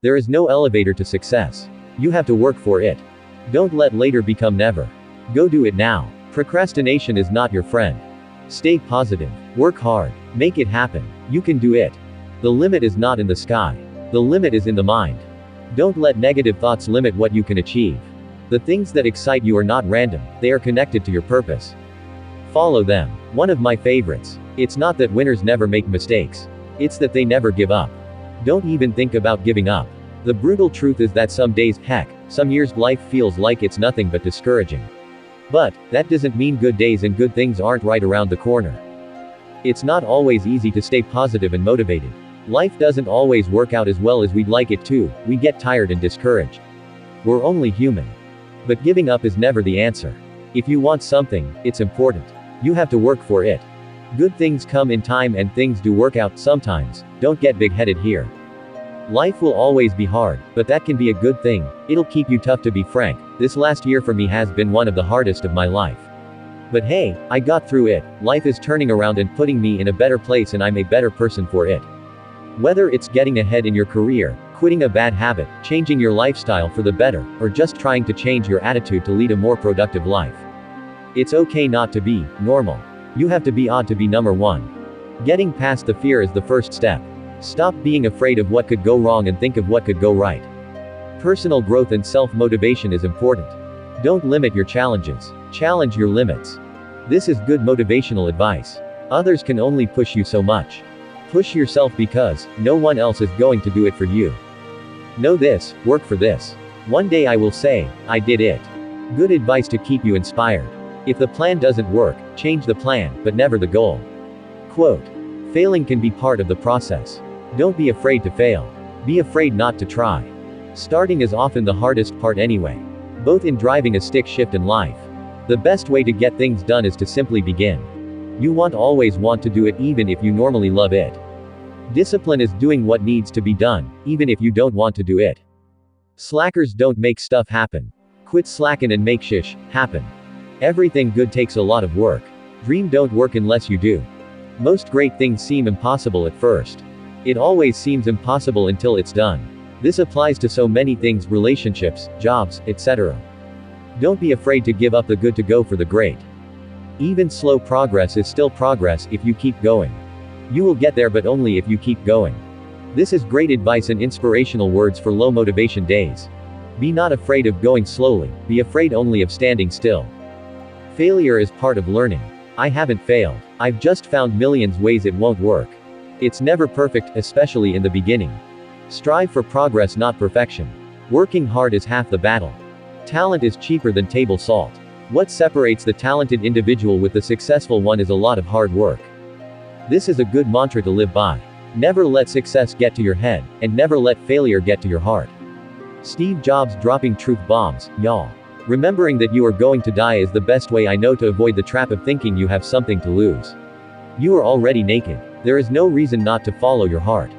There is no elevator to success. You have to work for it. Don't let later become never. Go do it now. Procrastination is not your friend. Stay positive. Work hard. Make it happen. You can do it. The limit is not in the sky. The limit is in the mind. Don't let negative thoughts limit what you can achieve. The things that excite you are not random, they are connected to your purpose. Follow them. One of my favorites. It's not that winners never make mistakes. It's that they never give up. Don't even think about giving up. The brutal truth is that some days, heck, some years life feels like it's nothing but discouraging. But, that doesn't mean good days and good things aren't right around the corner. It's not always easy to stay positive and motivated. Life doesn't always work out as well as we'd like it to, we get tired and discouraged. We're only human. But giving up is never the answer. If you want something, it's important. You have to work for it. Good things come in time and things do work out sometimes, don't get big-headed here. Life will always be hard, but that can be a good thing, it'll keep you tough. To be frank, this last year for me has been one of the hardest of my life. But hey, I got through it, life is turning around and putting me in a better place and I'm a better person for it. Whether it's getting ahead in your career, quitting a bad habit, changing your lifestyle for the better, or just trying to change your attitude to lead a more productive life. It's okay not to be normal. You have to be odd to be number one. Getting past the fear is the first step. Stop being afraid of what could go wrong and think of what could go right. Personal growth and self-motivation is important. Don't limit your challenges. Challenge your limits. This is good motivational advice. Others can only push you so much. Push yourself because no one else is going to do it for you. Know this, work for this. One day I will say, I did it. Good advice to keep you inspired. If the plan doesn't work, change the plan, but never the goal. Quote. Failing can be part of the process. Don't be afraid to fail. Be afraid not to try. Starting is often the hardest part anyway. Both in driving a stick shift and life. The best way to get things done is to simply begin. You won't always want to do it even if you normally love it. Discipline is doing what needs to be done, even if you don't want to do it. Slackers don't make stuff happen. Quit slacking and make shish happen. Everything good takes a lot of work. Dream don't work unless you do. Most great things seem impossible at first. It always seems impossible until it's done. This applies to so many things, relationships, jobs, etc. Don't be afraid to give up the good to go for the great. Even slow progress is still progress if you keep going. You will get there, but only if you keep going. This is great advice and inspirational words for low motivation days. Be not afraid of going slowly, be afraid only of standing still. Failure is part of learning. I haven't failed. I've just found millions ways it won't work. It's never perfect, especially in the beginning. Strive for progress, not perfection. Working hard is half the battle. Talent is cheaper than table salt. What separates the talented individual with the successful one is a lot of hard work. This is a good mantra to live by. Never let success get to your head, and never let failure get to your heart. Steve Jobs dropping truth bombs, y'all. Remembering that you are going to die is the best way I know to avoid the trap of thinking you have something to lose. You are already naked. There is no reason not to follow your heart.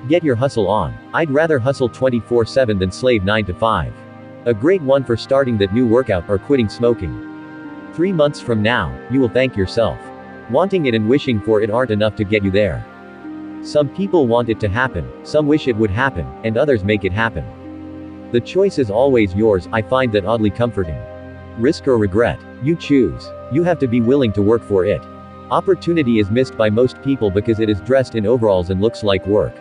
Get your hustle on. I'd rather hustle 24/7 than slave 9 to 5. A great one for starting that new workout or quitting smoking. 3 months from now, you will thank yourself. Wanting it and wishing for it aren't enough to get you there. Some people want it to happen, some wish it would happen, and others make it happen. The choice is always yours. I find that oddly comforting. Risk or regret, you choose. You have to be willing to work for it. Opportunity is missed by most people because it is dressed in overalls and looks like work.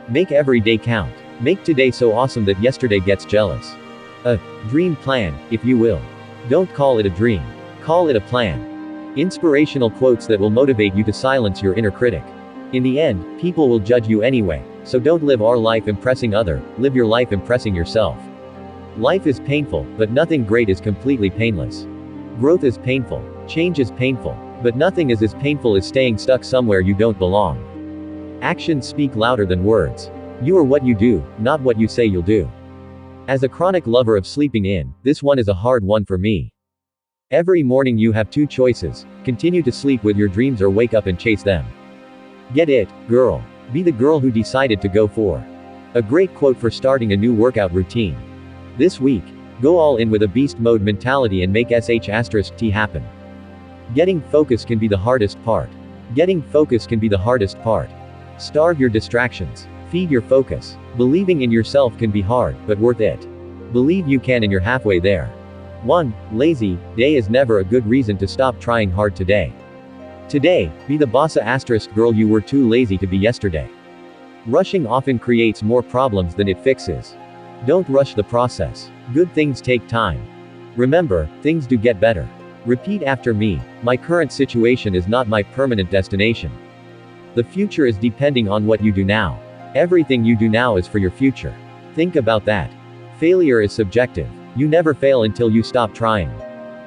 Make every day count. Make today so awesome that yesterday gets jealous. A dream plan, if you will. Don't call it a dream. Call it a plan. Inspirational quotes that will motivate you to silence your inner critic. In the end, people will judge you anyway, so don't live our life impressing other, live your life impressing yourself. Life is painful, but nothing great is completely painless. Growth is painful. Change is painful. But nothing is as painful as staying stuck somewhere you don't belong. Actions speak louder than words. You are what you do, not what you say you'll do. As a chronic lover of sleeping in, this one is a hard one for me. Every morning you have two choices: continue to sleep with your dreams or wake up and chase them. Get it, girl. Be the girl who decided to go for. A great quote for starting a new workout routine. This week, go all in with a beast mode mentality and make sh*t happen. Getting focus can be the hardest part. Getting focus can be the hardest part. Starve your distractions. Feed your focus. Believing in yourself can be hard, but worth it. Believe you can and you're halfway there. 1. Lazy day is never a good reason to stop trying hard today. Today, be the bossa asterisk girl you were too lazy to be yesterday. Rushing often creates more problems than it fixes. Don't rush the process. Good things take time. Remember, things do get better. Repeat after me, my current situation is not my permanent destination. The future is depending on what you do now. Everything you do now is for your future. Think about that. Failure is subjective. You never fail until you stop trying.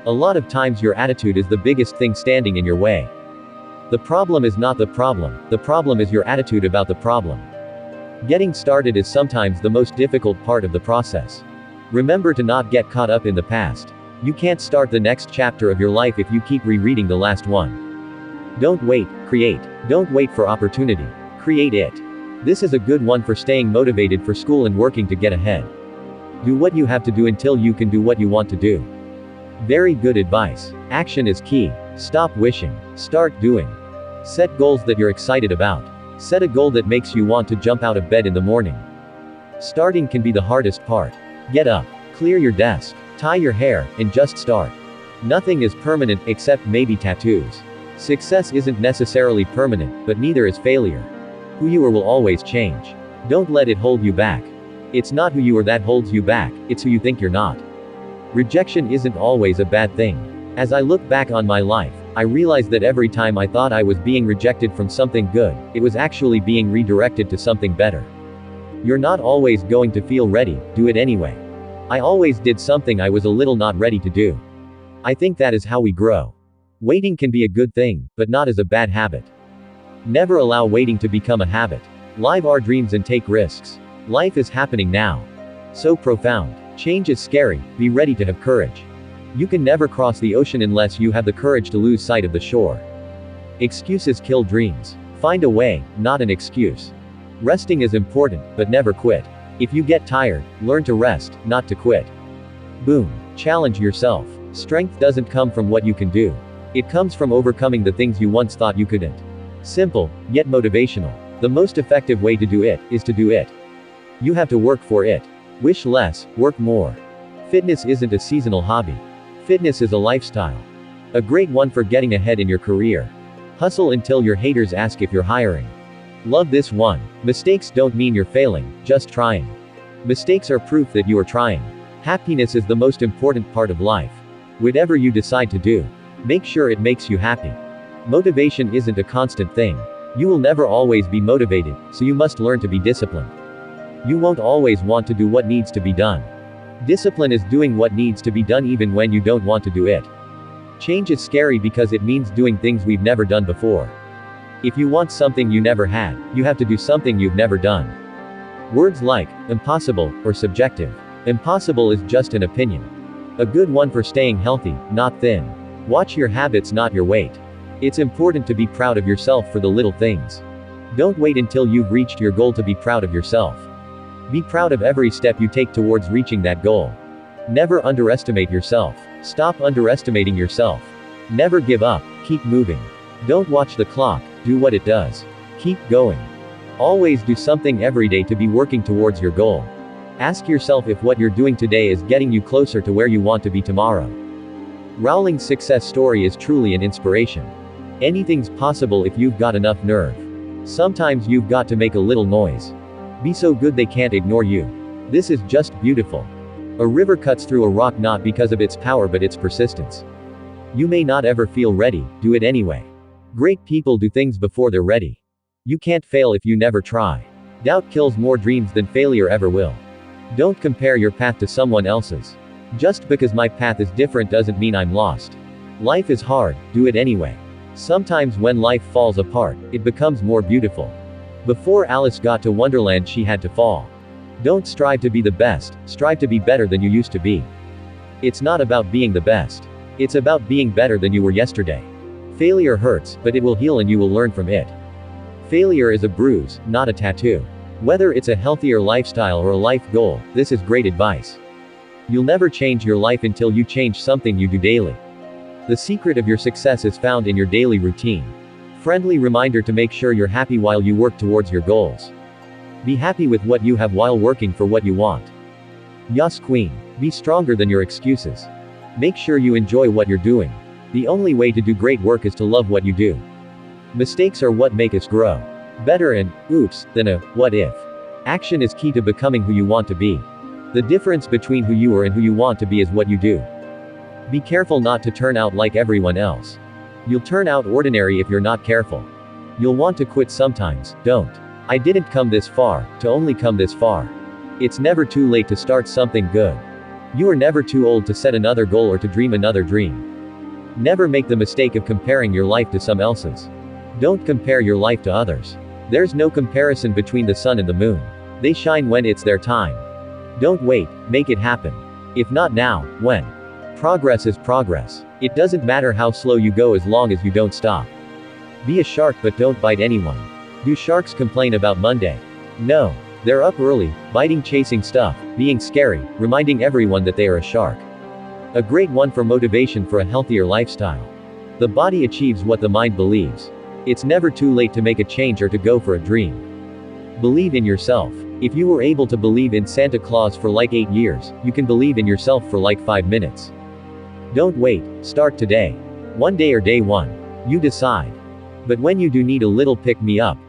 A lot of times your attitude is the biggest thing standing in your way. The problem is not the problem is your attitude about the problem. Getting started is sometimes the most difficult part of the process. Remember to not get caught up in the past. You can't start the next chapter of your life if you keep rereading the last one. Don't wait, create. Don't wait for opportunity. Create it. This is a good one for staying motivated for school and working to get ahead. Do what you have to do until you can do what you want to do. Very good advice. Action is key. Stop wishing. Start doing. Set goals that you're excited about. Set a goal that makes you want to jump out of bed in the morning. Starting can be the hardest part. Get up. Clear your desk. Tie your hair, and just start. Nothing is permanent, except maybe tattoos. Success isn't necessarily permanent, but neither is failure. Who you are will always change. Don't let it hold you back. It's not who you are that holds you back, it's who you think you're not. Rejection isn't always a bad thing. As I look back on my life, I realize that every time I thought I was being rejected from something good, it was actually being redirected to something better. You're not always going to feel ready, do it anyway. I always did something I was a little not ready to do. I think that is how we grow. Waiting can be a good thing, but not as a bad habit. Never allow waiting to become a habit. Live our dreams and take risks. Life is happening now. So profound. Change is scary, be ready to have courage. You can never cross the ocean unless you have the courage to lose sight of the shore. Excuses kill dreams. Find a way, not an excuse. Resting is important, but never quit. If you get tired, learn to rest, not to quit. Boom. Challenge yourself. Strength doesn't come from what you can do. It comes from overcoming the things you once thought you couldn't. Simple, yet motivational. The most effective way to do it, is to do it. You have to work for it. Wish less, work more. Fitness isn't a seasonal hobby. Fitness is a lifestyle. A great one for getting ahead in your career. Hustle until your haters ask if you're hiring. Love this one. Mistakes don't mean you're failing, just trying. Mistakes are proof that you are trying. Happiness is the most important part of life. Whatever you decide to do, make sure it makes you happy. Motivation isn't a constant thing. You will never always be motivated, so you must learn to be disciplined. You won't always want to do what needs to be done. Discipline is doing what needs to be done even when you don't want to do it. Change is scary because it means doing things we've never done before. If you want something you never had, you have to do something you've never done. Words like impossible or subjective. Impossible is just an opinion. A good one for staying healthy, not thin. Watch your habits, not your weight. It's important to be proud of yourself for the little things. Don't wait until you've reached your goal to be proud of yourself. Be proud of every step you take towards reaching that goal. Never underestimate yourself. Stop underestimating yourself. Never give up, keep moving. Don't watch the clock, do what it does. Keep going. Always do something every day to be working towards your goal. Ask yourself if what you're doing today is getting you closer to where you want to be tomorrow. Rowling's success story is truly an inspiration. Anything's possible if you've got enough nerve. Sometimes you've got to make a little noise. Be so good they can't ignore you. This is just beautiful. A river cuts through a rock not because of its power but its persistence. You may not ever feel ready, do it anyway. Great people do things before they're ready. You can't fail if you never try. Doubt kills more dreams than failure ever will. Don't compare your path to someone else's. Just because my path is different doesn't mean I'm lost. Life is hard, do it anyway. Sometimes when life falls apart, it becomes more beautiful. Before Alice got to Wonderland she had to fall. Don't strive to be the best, strive to be better than you used to be. It's not about being the best. It's about being better than you were yesterday. Failure hurts, but it will heal and you will learn from it. Failure is a bruise, not a tattoo. Whether it's a healthier lifestyle or a life goal, this is great advice. You'll never change your life until you change something you do daily. The secret of your success is found in your daily routine. Friendly reminder to make sure you're happy while you work towards your goals. Be happy with what you have while working for what you want. Yes, Queen. Be stronger than your excuses. Make sure you enjoy what you're doing. The only way to do great work is to love what you do. Mistakes are what make us grow. Better an oops than a what if. Action is key to becoming who you want to be. The difference between who you are and who you want to be is what you do. Be careful not to turn out like everyone else. You'll turn out ordinary if you're not careful. You'll want to quit sometimes, don't. I didn't come this far, to only come this far. It's never too late to start something good. You are never too old to set another goal or to dream another dream. Never make the mistake of comparing your life to someone else's. Don't compare your life to others. There's no comparison between the sun and the moon. They shine when it's their time. Don't wait, make it happen. If not now, when? Progress is progress. It doesn't matter how slow you go as long as you don't stop. Be a shark but don't bite anyone. Do sharks complain about Monday? No. They're up early, biting, chasing stuff, being scary, reminding everyone that they are a shark. A great one for motivation for a healthier lifestyle. The body achieves what the mind believes. It's never too late to make a change or to go for a dream. Believe in yourself. If you were able to believe in Santa Claus for like 8 years, you can believe in yourself for like 5 minutes. Don't wait, start today. One day or day one. You decide. But when you do need a little pick-me-up,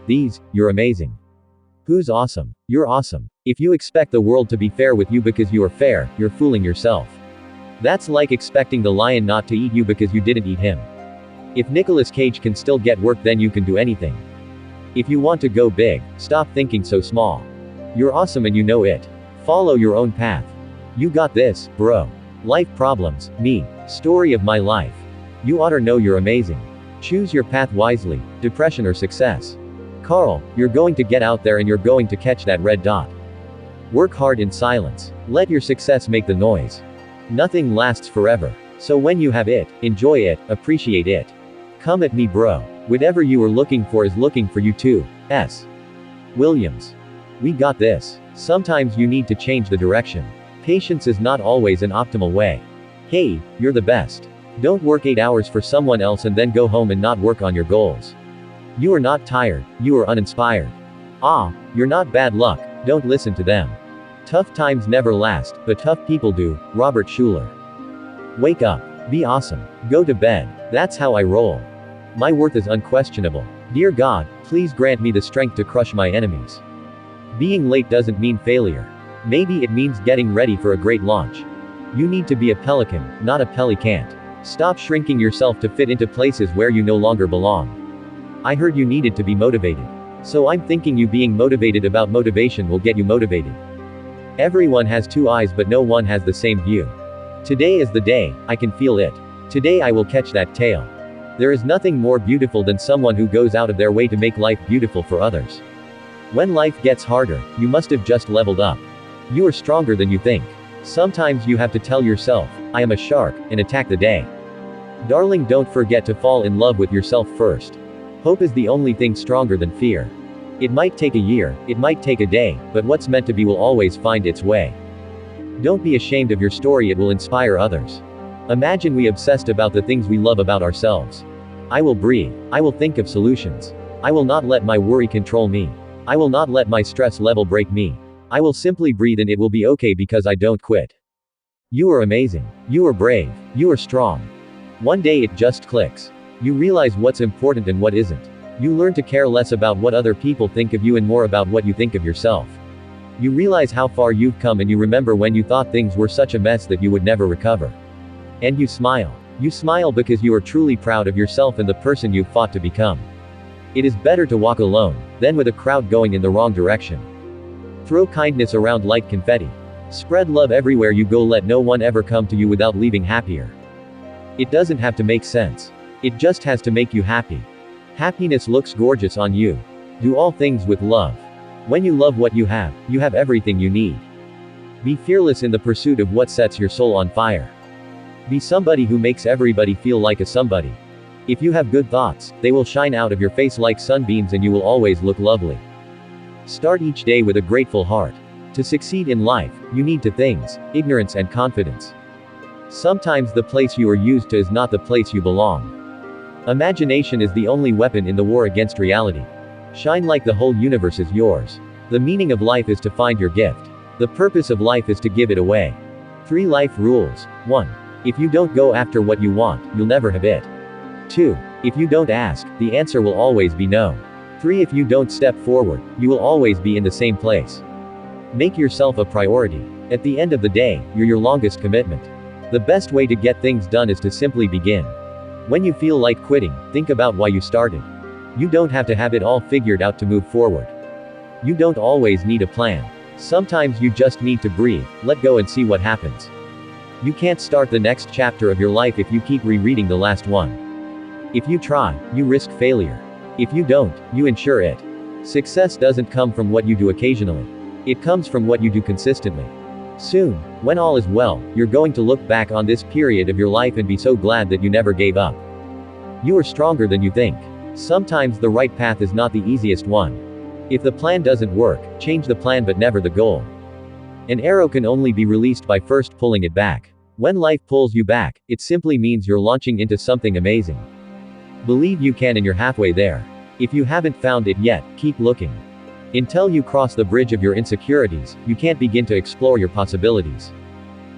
you're amazing. Who's awesome? You're awesome. If you expect the world to be fair with you because you are fair, you're fooling yourself. That's like expecting the lion not to eat you because you didn't eat him. If Nicolas Cage can still get work, then you can do anything. If you want to go big, stop thinking so small. You're awesome and you know it. Follow your own path. You got this, bro. Life problems, me. Story of my life. You ought to know you're amazing. Choose your path wisely, depression or success. Carl, you're going to get out there and you're going to catch that red dot. Work hard in silence. Let your success make the noise. Nothing lasts forever. So when you have it, enjoy it, appreciate it. Come at me, bro. Whatever you are looking for is looking for you too. S. Williams. We got this. Sometimes you need to change the direction. Patience is not always an optimal way. Hey, you're the best. Don't work 8 hours for someone else and then go home and not work on your goals. You are not tired, you are uninspired. You're not bad luck, don't listen to them. Tough times never last, but tough people do. Robert Schuller. Wake up. Be awesome. Go to bed. That's how I roll. My worth is unquestionable. Dear God, please grant me the strength to crush my enemies. Being late doesn't mean failure. Maybe it means getting ready for a great launch. You need to be a pelican, not a pelicant. Stop shrinking yourself to fit into places where you no longer belong. I heard you needed to be motivated. So I'm thinking you being motivated about motivation will get you motivated. Everyone has 2 eyes but no one has the same view. Today is the day, I can feel it. Today I will catch that tail. There is nothing more beautiful than someone who goes out of their way to make life beautiful for others. When life gets harder, you must have just leveled up. You are stronger than you think. Sometimes you have to tell yourself, I am a shark, and attack the day. Darling, don't forget to fall in love with yourself first. Hope is the only thing stronger than fear. It might take a year, it might take a day, but what's meant to be will always find its way. Don't be ashamed of your story, it will inspire others. Imagine we obsessed about the things we love about ourselves. I will breathe. I will think of solutions. I will not let my worry control me. I will not let my stress level break me. I will simply breathe and it will be okay because I don't quit. You are amazing. You are brave. You are strong. One day it just clicks. You realize what's important and what isn't. You learn to care less about what other people think of you and more about what you think of yourself. You realize how far you've come and you remember when you thought things were such a mess that you would never recover. And you smile. You smile because you are truly proud of yourself and the person you've fought to become. It is better to walk alone, than with a crowd going in the wrong direction. Throw kindness around like confetti. Spread love everywhere you go, let no one ever come to you without leaving happier. It doesn't have to make sense. It just has to make you happy. Happiness looks gorgeous on you. Do all things with love. When you love what you have everything you need. Be fearless in the pursuit of what sets your soul on fire. Be somebody who makes everybody feel like a somebody. If you have good thoughts, they will shine out of your face like sunbeams and you will always look lovely. Start each day with a grateful heart. To succeed in life, you need 2 things, ignorance and confidence. Sometimes the place you are used to is not the place you belong. Imagination is the only weapon in the war against reality. Shine like the whole universe is yours. The meaning of life is to find your gift. The purpose of life is to give it away. 3 life rules. 1. If you don't go after what you want, you'll never have it. 2. If you don't ask, the answer will always be no. 3. If you don't step forward, you will always be in the same place. Make yourself a priority. At the end of the day, you're your longest commitment. The best way to get things done is to simply begin. When you feel like quitting, think about why you started. You don't have to have it all figured out to move forward. You don't always need a plan. Sometimes you just need to breathe, let go and see what happens. You can't start the next chapter of your life if you keep rereading the last one. If you try, you risk failure. If you don't, you ensure it. Success doesn't come from what you do occasionally. It comes from what you do consistently. Soon, when all is well, you're going to look back on this period of your life and be so glad that you never gave up. You are stronger than you think. Sometimes the right path is not the easiest one. If the plan doesn't work, change the plan but never the goal. An arrow can only be released by first pulling it back. When life pulls you back, it simply means you're launching into something amazing. Believe you can and you're halfway there. If you haven't found it yet, keep looking. Until you cross the bridge of your insecurities, you can't begin to explore your possibilities.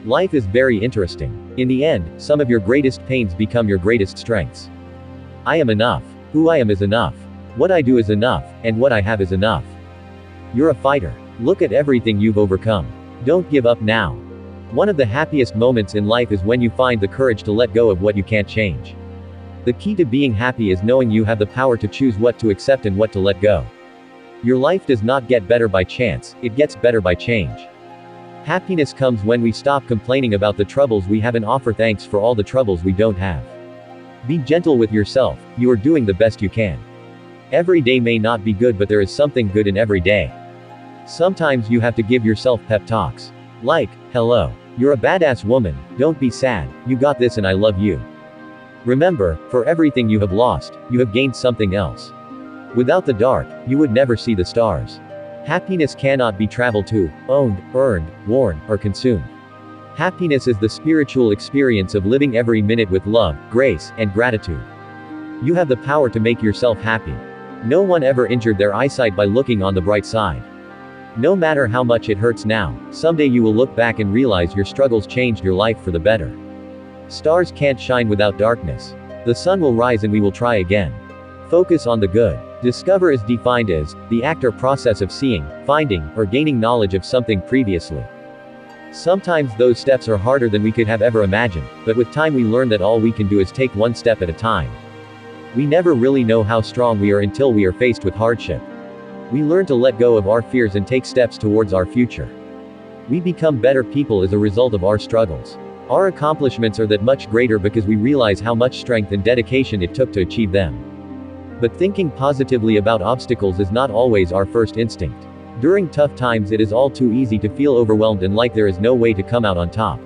Life is very interesting. In the end, some of your greatest pains become your greatest strengths. I am enough. Who I am is enough. What I do is enough, and what I have is enough. You're a fighter. Look at everything you've overcome. Don't give up now. One of the happiest moments in life is when you find the courage to let go of what you can't change. The key to being happy is knowing you have the power to choose what to accept and what to let go. Your life does not get better by chance, it gets better by change. Happiness comes when we stop complaining about the troubles we have and offer thanks for all the troubles we don't have. Be gentle with yourself, you are doing the best you can. Every day may not be good, but there is something good in every day. Sometimes you have to give yourself pep talks. Like, hello. You're a badass woman, don't be sad, you got this and I love you. Remember, for everything you have lost, you have gained something else. Without the dark, you would never see the stars. Happiness cannot be traveled to, owned, earned, worn, or consumed. Happiness is the spiritual experience of living every minute with love, grace, and gratitude. You have the power to make yourself happy. No one ever injured their eyesight by looking on the bright side. No matter how much it hurts now, someday you will look back and realize your struggles changed your life for the better. Stars can't shine without darkness. The sun will rise and we will try again. Focus on the good. Discover is defined as the act or process of seeing, finding, or gaining knowledge of something previously. Sometimes those steps are harder than we could have ever imagined, but with time we learn that all we can do is take one step at a time. We never really know how strong we are until we are faced with hardship. We learn to let go of our fears and take steps towards our future. We become better people as a result of our struggles. Our accomplishments are that much greater because we realize how much strength and dedication it took to achieve them. But thinking positively about obstacles is not always our first instinct. During tough times it is all too easy to feel overwhelmed and like there is no way to come out on top.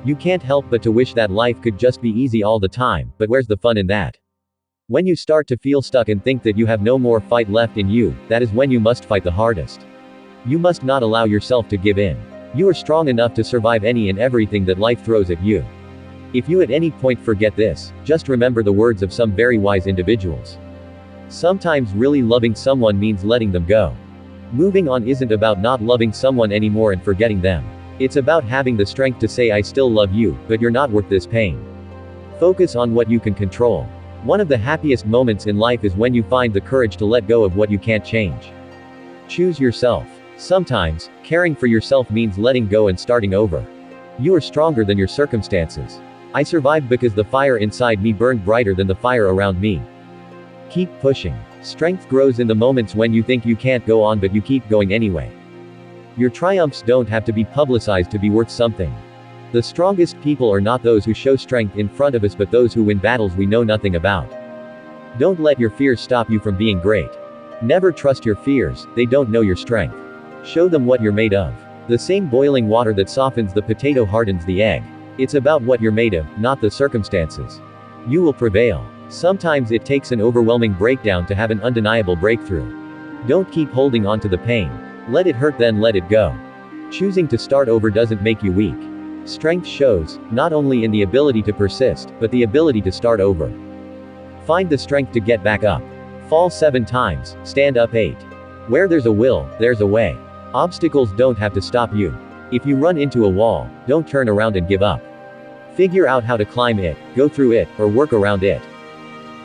You can't help but to wish that life could just be easy all the time, but where's the fun in that? When you start to feel stuck and think that you have no more fight left in you, that is when you must fight the hardest. You must not allow yourself to give in. You are strong enough to survive any and everything that life throws at you. If you at any point forget this, just remember the words of some very wise individuals. Sometimes really loving someone means letting them go. Moving on isn't about not loving someone anymore and forgetting them. It's about having the strength to say I still love you, but you're not worth this pain. Focus on what you can control. One of the happiest moments in life is when you find the courage to let go of what you can't change. Choose yourself. Sometimes, caring for yourself means letting go and starting over. You are stronger than your circumstances. I survived because the fire inside me burned brighter than the fire around me. Keep pushing. Strength grows in the moments when you think you can't go on but you keep going anyway. Your triumphs don't have to be publicized to be worth something. The strongest people are not those who show strength in front of us but those who win battles we know nothing about. Don't let your fears stop you from being great. Never trust your fears, they don't know your strength. Show them what you're made of. The same boiling water that softens the potato hardens the egg. It's about what you're made of, not the circumstances. You will prevail. Sometimes it takes an overwhelming breakdown to have an undeniable breakthrough. Don't keep holding on to the pain. Let it hurt then let it go. Choosing to start over doesn't make you weak. Strength shows, not only in the ability to persist, but the ability to start over. Find the strength to get back up. Fall 7 times, stand up 8. Where there's a will, there's a way. Obstacles don't have to stop you. If you run into a wall, don't turn around and give up. Figure out how to climb it, go through it, or work around it.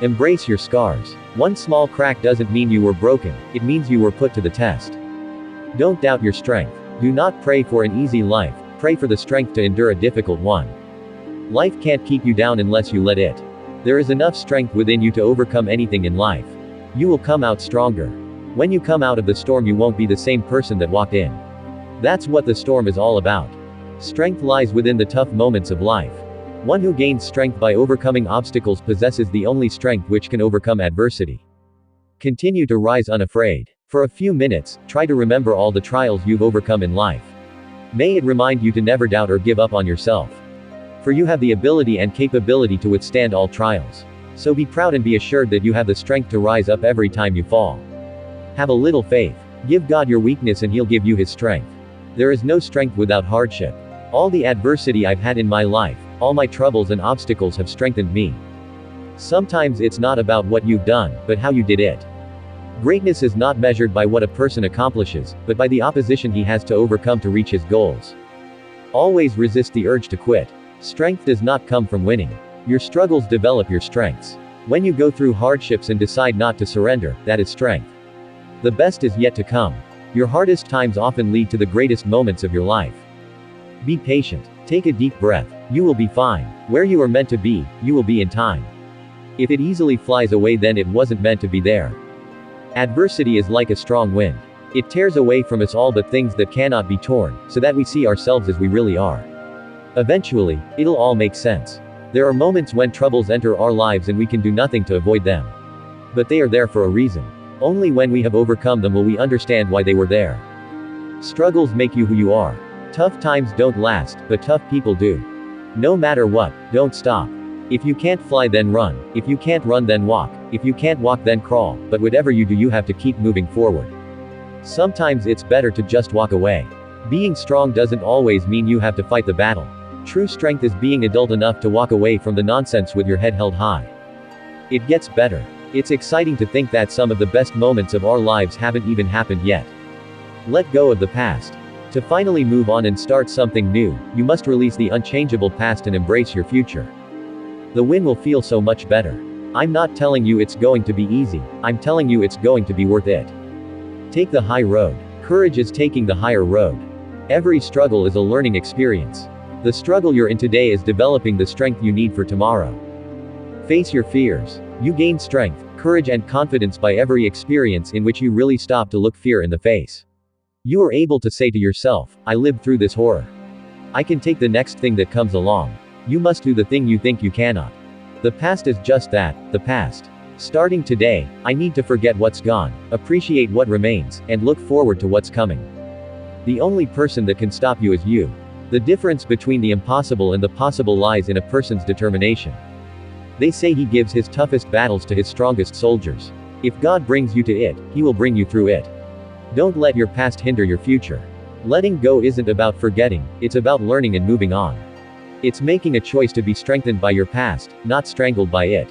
Embrace your scars. One small crack doesn't mean you were broken, it means you were put to the test. Don't doubt your strength. Do not pray for an easy life, pray for the strength to endure a difficult one. Life can't keep you down unless you let it. There is enough strength within you to overcome anything in life. You will come out stronger. When you come out of the storm, you won't be the same person that walked in. That's what the storm is all about. Strength lies within the tough moments of life. One who gains strength by overcoming obstacles possesses the only strength which can overcome adversity. Continue to rise unafraid. For a few minutes, try to remember all the trials you've overcome in life. May it remind you to never doubt or give up on yourself. For you have the ability and capability to withstand all trials. So be proud and be assured that you have the strength to rise up every time you fall. Have a little faith. Give God your weakness and He'll give you His strength. There is no strength without hardship. All the adversity I've had in my life, all my troubles and obstacles have strengthened me. Sometimes it's not about what you've done, but how you did it. Greatness is not measured by what a person accomplishes, but by the opposition he has to overcome to reach his goals. Always resist the urge to quit. Strength does not come from winning. Your struggles develop your strengths. When you go through hardships and decide not to surrender, that is strength. The best is yet to come. Your hardest times often lead to the greatest moments of your life. Be patient. Take a deep breath. You will be fine. Where you are meant to be, you will be in time. If it easily flies away, then it wasn't meant to be there. Adversity is like a strong wind. It tears away from us all but things that cannot be torn, so that we see ourselves as we really are. Eventually, it'll all make sense. There are moments when troubles enter our lives and we can do nothing to avoid them. But they are there for a reason. Only when we have overcome them will we understand why they were there. Struggles make you who you are. Tough times don't last, but tough people do. No matter what, don't stop. If you can't fly, then run. If you can't run, then walk. If you can't walk, then crawl. But whatever you do, you have to keep moving forward. Sometimes it's better to just walk away. Being strong doesn't always mean you have to fight the battle. True strength is being adult enough to walk away from the nonsense with your head held high. It gets better. It's exciting to think that some of the best moments of our lives haven't even happened yet. Let go of the past. To finally move on and start something new, you must release the unchangeable past and embrace your future. The win will feel so much better. I'm not telling you it's going to be easy, I'm telling you it's going to be worth it. Take the high road. Courage is taking the higher road. Every struggle is a learning experience. The struggle you're in today is developing the strength you need for tomorrow. Face your fears. You gain strength, courage and confidence by every experience in which you really stop to look fear in the face. You are able to say to yourself, I lived through this horror. I can take the next thing that comes along. You must do the thing you think you cannot. The past is just that, the past. Starting today, I need to forget what's gone, appreciate what remains, and look forward to what's coming. The only person that can stop you is you. The difference between the impossible and the possible lies in a person's determination. They say He gives His toughest battles to His strongest soldiers. If God brings you to it, He will bring you through it. Don't let your past hinder your future. Letting go isn't about forgetting, it's about learning and moving on. It's making a choice to be strengthened by your past, not strangled by it.